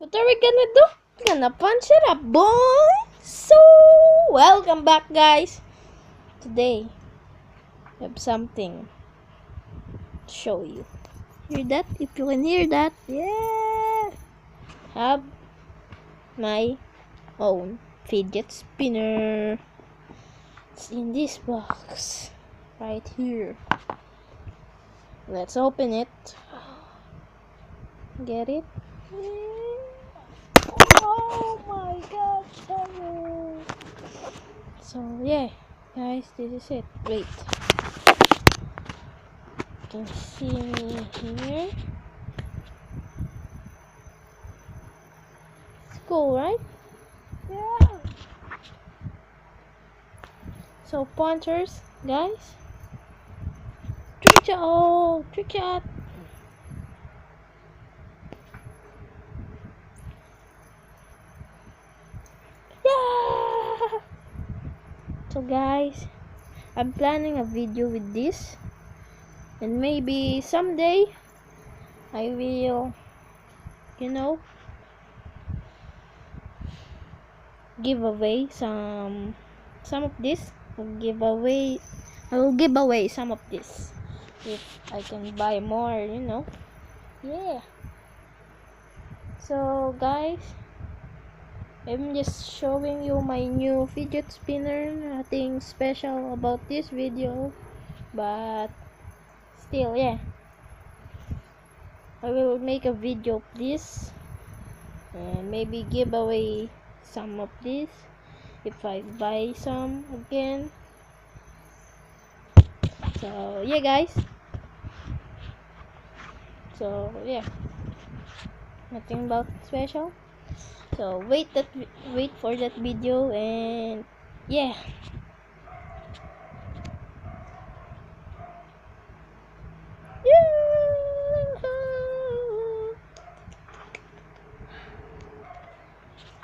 What are we gonna do? We're gonna punch it up, boy! So, welcome back, guys. Today, I have something to show you. Hear that? If you can hear that, yeah! Have my own fidget spinner. It's in this box. Right here. Let's open it. Get it? Oh my gosh, so yeah, guys, this is it. Wait, you can see me here. It's cool, right? Yeah. So punchers, guys, trick shot. Oh, trick shot. Yeah. So guys, I'm planning a video with this, and maybe someday I will, give away some of this. I will give away some of this if I can buy more, Yeah. So guys, I'm just showing you my new fidget spinner. Nothing special about this video, but still, yeah, I will make a video of this and maybe give away some of this if I buy some again. So yeah, guys, so yeah, nothing about special. So wait for that video, and yeah.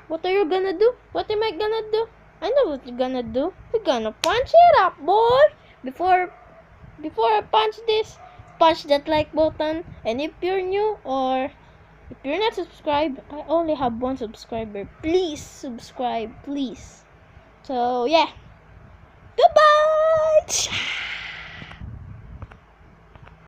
What are you gonna do? What am I gonna do? I know what you're gonna do. You're gonna punch it up, boy. Before I punch this, punch that like button. And if you're new or if you're not subscribed, I only have one subscriber. Please subscribe, please. So yeah. Goodbye.